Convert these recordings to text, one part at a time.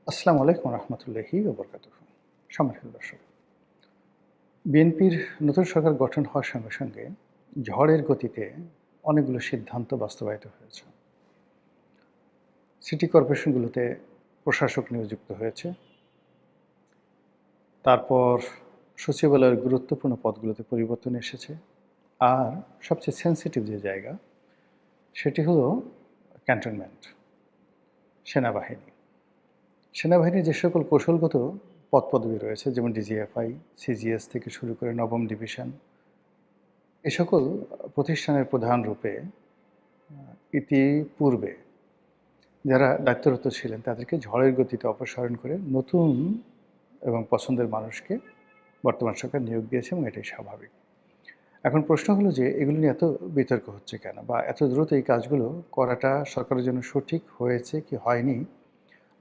আসসালামু আলাইকুম রহমতুল্লাহি ওবরকাতুহু। সম্মানিত দর্শক, বিএনপির নতুন সরকার গঠন হওয়ার সঙ্গে সঙ্গে ঝড়ের গতিতে অনেকগুলো সিদ্ধান্ত বাস্তবায়িত হয়েছে। সিটি কর্পোরেশনগুলোতে প্রশাসক নিয়োজিত হয়েছে। তারপর সচিবালয়ের গুরুত্বপূর্ণ পদগুলোতে পরিবর্তন এসেছে। আর সবচেয়ে সেন্সিটিভ যে জায়গা, সেটি হলো ক্যান্টনমেন্ট, সেনাবাহিনী। সেনাবাহিনীর যে সকল কৌশলগত পদপদবি রয়েছে, যেমন ডিজিএফআই, সিজিএস থেকে শুরু করে নবম ডিভিশন, এ সকল প্রতিষ্ঠানের প্রধান রূপে ইতিপূর্বে যারা দায়িত্বরত ছিলেন তাদেরকে ঝড়ের গতিতে অপসারণ করে নতুন এবং পছন্দের মানুষকে বর্তমান সরকার নিয়োগ দিয়েছে, এবং এটাই স্বাভাবিক। এখন প্রশ্ন হলো যে এগুলো নিয়ে এত বিতর্ক হচ্ছে কেন, বা এত দ্রুত এই কাজগুলো করাটা সরকারের জন্য সঠিক হয়েছে কি হয়নি,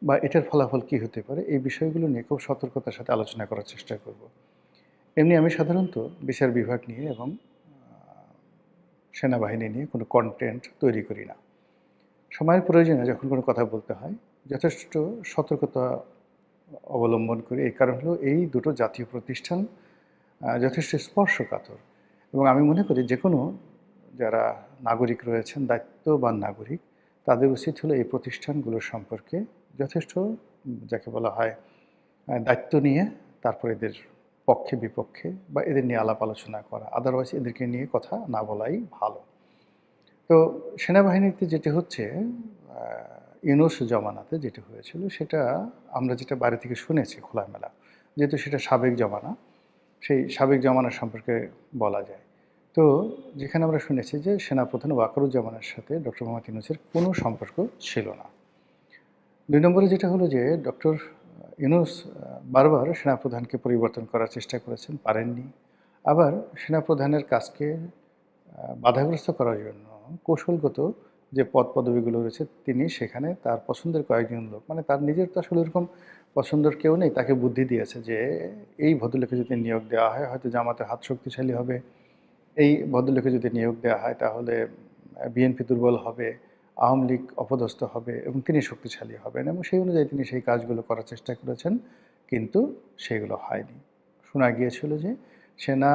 বা এটার ফলাফল কী হতে পারে, এই বিষয়গুলো নিয়ে খুব সতর্কতার সাথে আলোচনা করার চেষ্টা করব। এমনি আমি সাধারণত বিচার বিভাগ নিয়ে এবং সেনাবাহিনী নিয়ে কোনো কন্টেন্ট তৈরি করি না। সময়ের প্রয়োজনে যখন কোনো কথা বলতে হয় যথেষ্ট সতর্কতা অবলম্বন করি। এই কারণ হলো এই দুটো জাতীয় প্রতিষ্ঠান যথেষ্ট স্পর্শকাতর, এবং আমি মনে করি যে কোনো যারা নাগরিক রয়েছেন, দায়িত্ববান নাগরিক, তাদের উচিত হলো এই প্রতিষ্ঠানগুলোর সম্পর্কে যথেষ্ট যাকে বলা হয় দায়িত্ব নিয়ে তারপর এদের পক্ষে বিপক্ষে বা এদের নিয়ে আলাপ আলোচনা করা। আদারওয়াইজ এদেরকে নিয়ে কথা না বলাই ভালো। তো সেনাবাহিনীতে যেটি হচ্ছে, ইউনূস জমানাতে যেটি হয়েছিল সেটা আমরা যেটা বাইরে থেকে শুনেছি খোলামেলা, যেহেতু সেটা সাবেক জমানা, সেই সাবেক জমানা সম্পর্কে বলা যায়। তো যেখানে আমরা শুনেছি যে সেনাপ্রধান ওয়াকারুজ্জামানের সাথে ডক্টর মোহাম্মদ ইউনূসের কোনো সম্পর্ক ছিল না। ২ নম্বরে যেটা হলো যে ডক্টর ইউনূস বারবার সেনাপ্রধানকে পরিবর্তন করার চেষ্টা করেছেন, পারেননি। আবার সেনাপ্রধানের কাজকে বাধাগ্রস্ত করার জন্য কৌশলগত যে পদপদবিগুলো রয়েছে, তিনি সেখানে তার পছন্দের কয়েকজন লোক, মানে তার নিজের তো আসলে এরকম পছন্দের কেউ নেই, তাকে বুদ্ধি দিয়েছে যে এই ভদ্রলোকে যদি নিয়োগ দেওয়া হয় হয়তো জামাতের হাত শক্তিশালী হবে, এই ভদ্রলোকে যদি নিয়োগ দেওয়া হয় তাহলে বিএনপি দুর্বল হবে, আওয়ামী লীগ অপদস্থ হবে এবং তিনি শক্তিশালী হবেন, এবং সেই অনুযায়ী তিনি সেই কাজগুলো করার চেষ্টা করেছেন, কিন্তু সেগুলো হয়নি। শোনা গিয়েছিল যে সেনা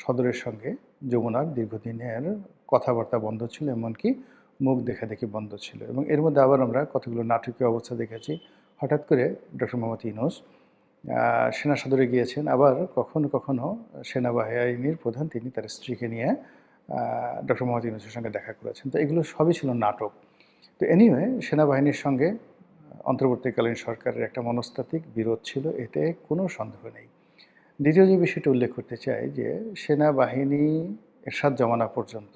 সদরের সঙ্গে যমুনার দীর্ঘদিনের কথাবার্তা বন্ধ ছিল, এমনকি মুখ দেখাদেখি বন্ধ ছিল। এবং এর মধ্যে আবার আমরা কতগুলো নাটকীয় অবস্থা দেখেছি। হঠাৎ করে ডক্টর মোহাম্মদ ইউনূস সেনা সদরে গিয়েছেন, আবার কখনো কখনো সেনাবাহিনীর প্রধান তিনি তার স্ত্রীকে নিয়ে ডক্টর মোহাম্মদ ইউনূসের সঙ্গে দেখা করেছেন। তো এগুলো সবই ছিল নাটক। তো এনিওয়ে, সেনাবাহিনীর সঙ্গে অন্তর্বর্তীকালীন সরকারের একটা মনস্তাত্ত্বিক বিরোধ ছিল, এতে কোনো সন্দেহ নেই। দ্বিতীয় যে বিষয়টা উল্লেখ করতে চাই যে সেনাবাহিনী এরশাদ জমানা পর্যন্ত,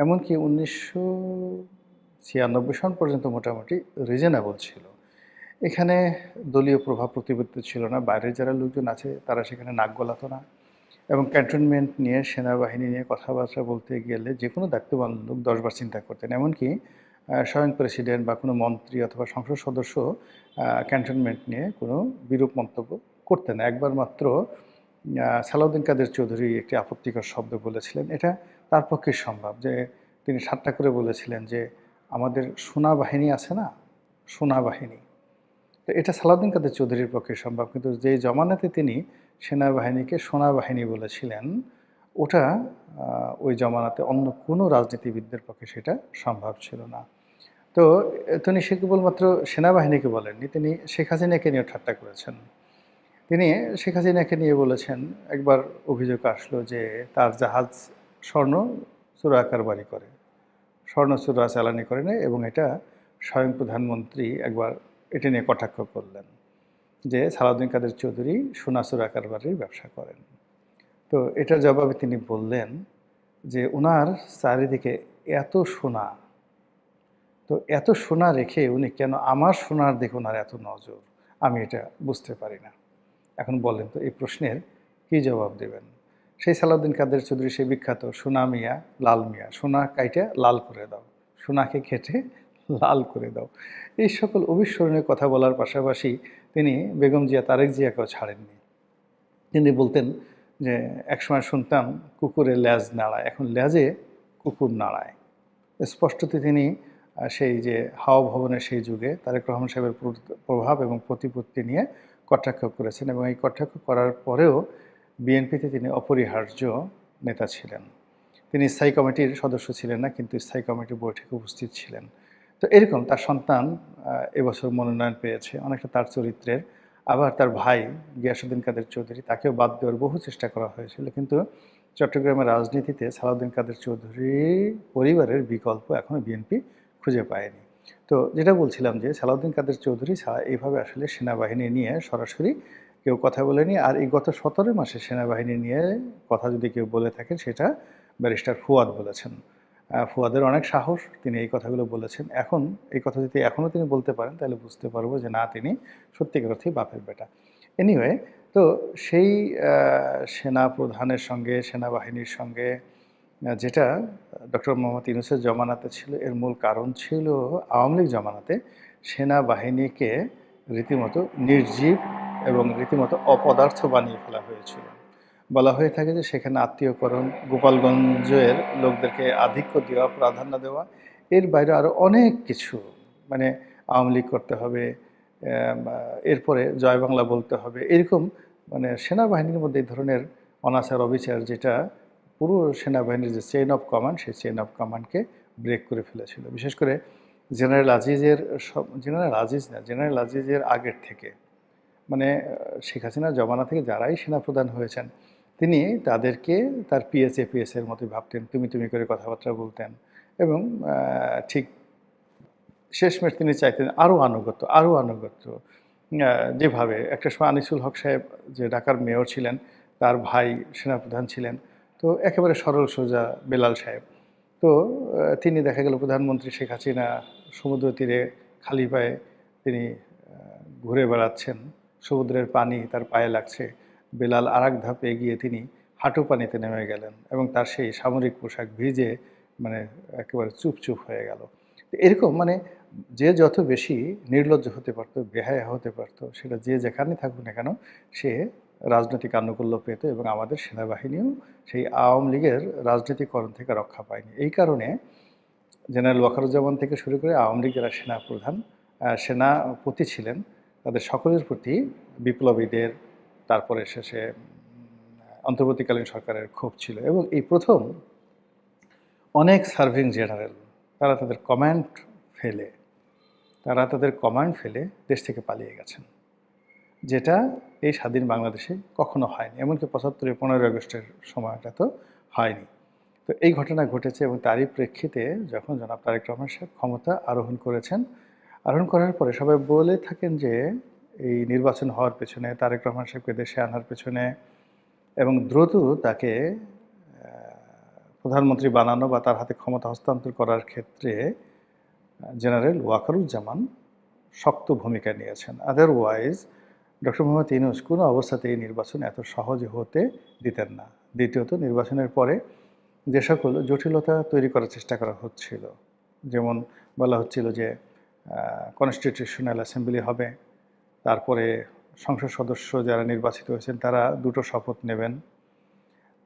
এমনকি ১৯৯৬ সন পর্যন্ত মোটামুটি রিজনেবল ছিল। এখানে দলীয় প্রভাব প্রতিপত্তি ছিল না, বাইরের যারা লোকজন আছে তারা সেখানে নাক গলাতো না, এবং ক্যান্টনমেন্ট নিয়ে সেনাবাহিনী নিয়ে কথাবার্তা বলতে গেলে যে কোনো দায়িত্ববান লোক ১০ বার চিন্তা করতেন। এমনকি স্বয়ং প্রেসিডেন্ট বা কোনো মন্ত্রী অথবা সংসদ সদস্য ক্যান্টনমেন্ট নিয়ে কোনো বিরূপ মন্তব্য করতেন না। একবার মাত্র সালাউদ্দিন কাদের চৌধুরী একটি আপত্তিকর শব্দ বলেছিলেন, এটা তার পক্ষে সম্ভব, যে তিনি ঠাট্টা করে বলেছিলেন যে আমাদের সোনা বাহিনী আছে না, সোনা বাহিনী। তো এটা সালাউদ্দিন কাদের চৌধুরীর পক্ষে সম্ভব, কিন্তু যে জমানাতে তিনি সেনাবাহিনীকে সোনা বাহিনী বলেছিলেন, ওটা ওই জমানাতে অন্য কোনো রাজনীতিবিদদের পক্ষে সেটা সম্ভব ছিল না। তো তিনি সে কেবলমাত্র সেনাবাহিনীকে বলেননি, তিনি শেখ হাসিনাকে নিয়ে ঠাট্টা করেছেন। তিনি শেখ হাসিনাকে নিয়ে বলেছেন, একবার অভিযোগ আসলো যে তার জাহাজ স্বর্ণ চোরা কারবারি করে, স্বর্ণ চোরা চালানি করে নেয়, এবং এটা স্বয়ং প্রধানমন্ত্রী একবার এটা নিয়ে কটাক্ষ করলেন যে সালাউদ্দিন কাদের চৌধুরী সোনা চোরা কারবারির ব্যবসা করেন। তো এটার জবাবে তিনি বললেন যে ওনার চারিদিকে এত সোনা, তো এত সোনা রেখে উনি কেন আমার সোনার দিকে ওনার এত নজর, আমি এটা বুঝতে পারি না। এখন বলেন তো এই প্রশ্নের কী জবাব দেবেন? সেই সালাউদ্দিন কাদের চৌধুরী সেই বিখ্যাত সোনা মিয়া লাল মিয়া, সোনা কাইটা লাল করে দাও, সোনাকে কেটে লাল করে দাও, এই সকল অবিস্মরণীয় কথা বলার পাশাপাশি তিনি বেগম জিয়া তারেক জিয়াকেও ছাড়েননি। তিনি বলতেন যে একসময় শুনতাম কুকুরের লেজ নাড়ায়, এখন লেজে কুকুর নাড়ায়। স্পষ্টতই তিনি সেই যে হাওয়া ভবনের সেই যুগে তারেক রহমান সাহেবের প্রভাব এবং প্রতিপত্তি নিয়ে কটাক্ষ করেছেন এবং এই কটাক্ষ করার পরেও বিএনপিতে তিনি অপরিহার্য নেতা ছিলেন। তিনি স্থায়ী কমিটির সদস্য ছিলেন না, কিন্তু স্থায়ী কমিটির বৈঠকে উপস্থিত ছিলেন। তো এরকম তার সন্তান এবছর মনোনয়ন পেয়েছে অনেকটা তার চরিত্রের। আবার তার ভাই গিয়াসউদ্দিন কাদের চৌধুরী, তাকেও বাদ দেওয়ার বহু চেষ্টা করা হয়েছিল, কিন্তু চট্টগ্রামের রাজনীতিতে সালাউদ্দিন কাদের চৌধুরী পরিবারের বিকল্প এখনো বিএনপি খুঁজে পায়নি। তো যেটা বলছিলাম যে সালাউদ্দিন কাদের চৌধুরী ছাড়া এইভাবে আসলে সেনাবাহিনী নিয়ে সরাসরি কেউ কথা বলেনি। আর এই গত 17 মাসে সেনাবাহিনী নিয়ে কথা যদি কেউ বলে থাকেন, সেটা ব্যারিস্টার ফুয়াদ বলেছেন। ফুয়াদের অনেক সাহস, তিনি এই কথাগুলো বলেছেন। এখন এই কথা যদি এখনও তিনি বলতে পারেন, তাহলে বুঝতে পারবো যে না, তিনি সত্যিকার অর্থেই বাপের বেটা। এনিওয়ে, তো সেই সেনা প্রধানের সঙ্গে সেনাবাহিনীর সঙ্গে যেটা ডক্টর মোহাম্মদ ইউনূসের জমানাতে ছিল, এর মূল কারণ ছিল আওয়ামী লীগ জমানাতে সেনাবাহিনীকে রীতিমতো নির্জীব এবং রীতিমতো অপদার্থ বানিয়ে ফেলা হয়েছিল। বলা হয়ে থাকে যে সেখানে আত্মীয়করণ, গোপালগঞ্জের লোকদেরকে আধিক্য দেওয়া, প্রাধান্য দেওয়া, এর বাইরে আরও অনেক কিছু, মানে আওয়ামী লীগ করতে হবে, এরপরে জয় বাংলা বলতে হবে, এরকম মানে সেনাবাহিনীর মধ্যে এই ধরনের অনাচার অবিচার, যেটা পুরো সেনাবাহিনীর যে চেইন অফ কমান্ড, সেই চেইন অফ কমান্ডকে ব্রেক করে ফেলেছিল। বিশেষ করে জেনারেল আজিজের জেনারেল আজিজের আগের থেকে, মানে শেখ হাসিনার জমানা থেকে যারাই সেনাপ্রধান হয়েছেন, তিনি তাদেরকে তার পিএসের মতোই ভাবতেন, তুমি করে কথাবার্তা বলতেন এবং ঠিক শেষমেশ তিনি চাইতেন আরও আনুগত্য। যেভাবে একটা সময় আনিসুল হক সাহেব, যে ঢাকার মেয়র ছিলেন, তার ভাই সেনাপ্রধান ছিলেন, তো একেবারে সরল সোজা বেলাল সাহেব। তো তিনি দেখা গেল প্রধানমন্ত্রী শেখ হাসিনা সমুদ্র তীরে খালি পায়ে তিনি ঘুরে বেড়াচ্ছেন, সমুদ্রের পানি তার পায়ে লাগছে, বেলাল আর এক ধাপ এগিয়ে তিনি হাঁটু পানিতে নেমে গেলেন এবং তার সেই সামরিক পোশাক ভিজে মানে একেবারে চুপ হয়ে গেল। এরকম মানে যে যত বেশি নির্লজ্জ হতে পারতো, বেহায়া হতে পারতো, সেটা যে যেখানে থাকুক না কেন, সে রাজনৈতিক আনুকূল্য পেত এবং আমাদের সেনাবাহিনীও সেই আওয়ামী লীগের রাজনীতিকরণ থেকে রক্ষা পায়নি। এই কারণে জেনারেল ওয়াকারুজ্জামান থেকে শুরু করে আওয়ামী লীগ যারা সেনাপ্রধান, সেনাপতি ছিলেন, তাদের সকলের প্রতি বিপ্লবীদের, তারপরে শেষে অন্তর্বর্তীকালীন সরকারের ক্ষোভ ছিল। এবং এই প্রথম অনেক সার্ভিং জেনারেল তারা তাদের কমান্ড ফেলে দেশ থেকে পালিয়ে গেছেন, যেটা এই স্বাধীন বাংলাদেশে কখনো হয়নি। এমনকি 75-এর 15ই আগস্টের সময়টা তো হয়নি। তো এই ঘটনা ঘটেছে এবং তারই প্রেক্ষিতে যখন জনাব তারেক রহমান সাহেব ক্ষমতা আরোহণ করেছেন, আরোহণ করার পরে সবাই বলে থাকেন যে এই নির্বাচন হওয়ার পেছনে, তারেক রহমান সাহেবকে দেশে আনার পেছনে এবং দ্রুত তাকে প্রধানমন্ত্রী বানানো বা তার হাতে ক্ষমতা হস্তান্তর করার ক্ষেত্রে জেনারেল ওয়াকারুজ্জামান শক্ত ভূমিকা নিয়েছেন। আদারওয়াইজ ডক্টর মোহাম্মদ ইউনূস কোনো অবস্থাতেই নির্বাচন এত সহজে হতে দিতেন না। দ্বিতীয়ত, নির্বাচনের পরে যে সকল জটিলতা তৈরি করার চেষ্টা করা হচ্ছিল, যেমন বলা হচ্ছিল যে কনস্টিটিউশনাল অ্যাসেম্বলি হবে, তারপরে সংসদ সদস্য যারা নির্বাচিত হয়েছেন তারা দুটো শপথ নেবেন,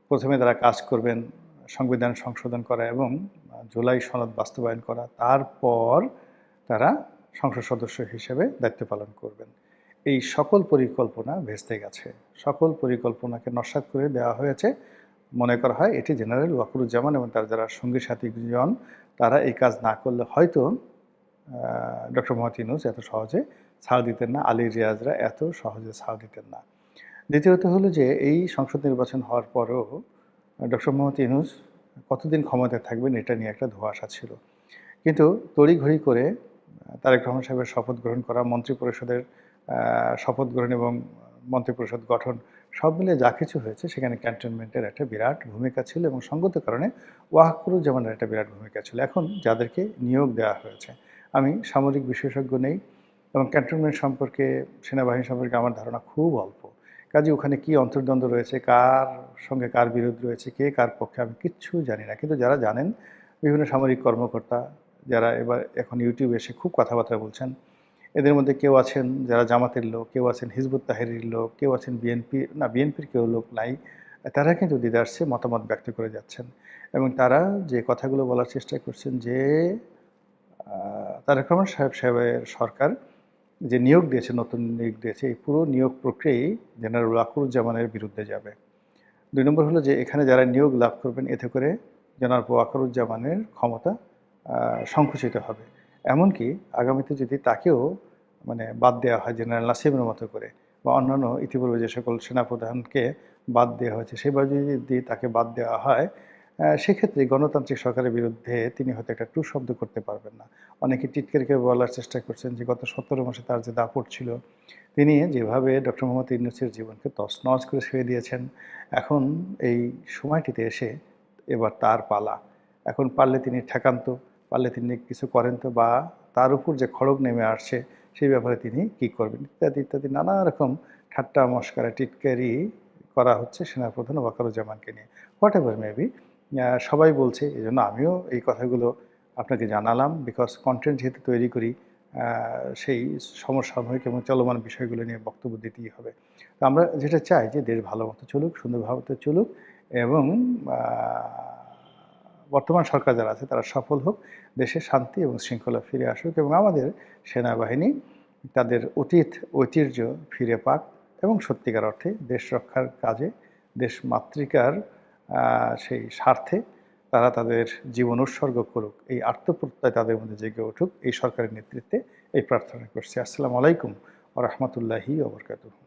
প্রথমে তারা কাজ করবেন সংবিধান সংশোধন করা এবং জুলাই সনদ বাস্তবায়ন করা, তারপর তারা সংসদ সদস্য হিসেবে দায়িত্ব পালন করবেন। এই সকল পরিকল্পনা ভেস্তে গেছে, সকল পরিকল্পনাকে নস্যাৎ করে দেওয়া হয়েছে। মনে করা হয় এটি জেনারেল ওয়াকারুজ্জামান এবং তার যারা সঙ্গী সাথীজন, তারা এই কাজ না করলে হয়তো ডক্টর মোহাম্মদ ইউনূস এত সহজে ছাড় দিতেন না, আলী রিয়াজরা এত সহজে ছাড় দিতেন না। দ্বিতীয়ত হলো যে এই সংসদ নির্বাচন হওয়ার পরেও ডক্টর মোহাম্মদ ইউনূস কতদিন ক্ষমতায় থাকবেন এটা নিয়ে একটা ধোঁয়াশা ছিল। কিন্তু তড়িঘড়ি করে তারেক রহমান সাহেবের শপথ গ্রহণ করা, মন্ত্রিপরিষদের শপথ গ্রহণ এবং মন্ত্রিপরিষদ গঠন, সব মিলে যা কিছু হয়েছে সেখানে ক্যান্টনমেন্টের একটা বিরাট ভূমিকা ছিল এবং সঙ্গত কারণে ওয়াকারুজ্জামানের একটা বিরাট ভূমিকা ছিল। এখন যাদেরকে নিয়োগ দেওয়া হয়েছে, আমি সামরিক বিশেষজ্ঞ নেই এবং ক্যান্টনমেন্ট সম্পর্কে, সেনাবাহিনী সম্পর্কে আমার ধারণা খুব অল্প। কাজে ওখানে কি অন্তর্দ্বন্দ্ব রয়েছে, কার সঙ্গে কার বিরোধ রয়েছে, কে কার পক্ষে, আমি কিচ্ছু জানি না। কিন্তু যারা জানেন, বিভিন্ন সামরিক কর্মকর্তা যারা এখন ইউটিউবে এসে খুব কথাবার্তা বলছেন, এদের মধ্যে কেউ আছেন যারা জামাতের লোক, কেউ আছেন হিজবুত তাহরির লোক, কেউ আছেন বিএনপির কেউ লোক নাই, তারা কিন্তু দ্বিধার্সে মতামত ব্যক্ত করে যাচ্ছেন এবং তারা যে কথাগুলো বলার চেষ্টা করছেন যে তারেক রহমান সাহেবের সরকার যে নিয়োগ দিয়েছে, নতুন নিয়োগ দিয়েছে, এই পুরো নিয়োগ প্রক্রিয়াই জেনারেল ওয়াকারুজ্জামানের বিরুদ্ধে যাবে। ২ নম্বর হলো যে এখানে যারা নিয়োগ লাভ করবেন এতে করে জনাব ওয়াকারুজ্জামানের ক্ষমতা সংকুচিত হবে। এমনকি আগামীতে যদি তাকেও মানে বাদ দেওয়া হয় জেনারেল নাসিমের মতো করে, বা অন্যান্য ইতিপূর্বে যে সকল সেনাপ্রধানকে বাদ দেওয়া হয়েছে সেভাবে যদি তাকে বাদ দেওয়া হয়, সেক্ষেত্রে গণতান্ত্রিক সরকারের বিরুদ্ধে তিনি হয়তো একটা টু শব্দ করতে পারবেন না। অনেকে টিটকারিকে বলার চেষ্টা করছেন যে গত ১৭ মাসে তার যে দাপট ছিল, তিনি যেভাবে ডক্টর মোহাম্মদ ইউনূসের জীবনকে তছনছ করে ছেড়ে দিয়েছেন, এখন এই সময়টিতে এসে এবার তার পালা। এখন পারলে তিনি ঠেকান তো, পারলে তিনি কিছু করেন তো, বা তার উপর যে খড়গ নেমে আসছে সেই ব্যাপারে তিনি কী করবেন, ইত্যাদি ইত্যাদি নানা রকম ঠাট্টা মশকরা টিটকারি করা হচ্ছে সেনাপ্রধান ওয়াকারুজ্জামানকে নিয়ে। হোয়াট এভার মেবি, সবাই বলছে, এই জন্য আমিও এই কথাগুলো আপনাকে জানালাম, বিকজ কন্টেন্ট যেহেতু তৈরি করি, সেই সমসাময়িক এবং চলমান বিষয়গুলো নিয়ে বক্তব্য দিতেই হবে। তো আমরা যেটা চাই যে দেশ ভালো মতো চলুক, সুন্দরভাবে চলুক, এবং বর্তমান সরকার যারা আছে তারা সফল হোক, দেশে শান্তি এবং শৃঙ্খলা ফিরে আসুক, এবং আমাদের সেনাবাহিনী তাদের অতীত ঐতিহ্য ফিরে পাক, এবং সত্যিকার অর্থে দেশ রক্ষার কাজে, দেশ মাতৃকার সেই স্বার্থে তারা তাদের জীবন উৎসর্গ করুক, এই আত্মপ্রত্যয় তাদের মধ্যে জেগে উঠুক, এই সরকারের নেতৃত্বে এই প্রার্থনা করছি। আসসালামু আলাইকুম ওয়া রাহমাতুল্লাহি ওয়া বারাকাতুহু।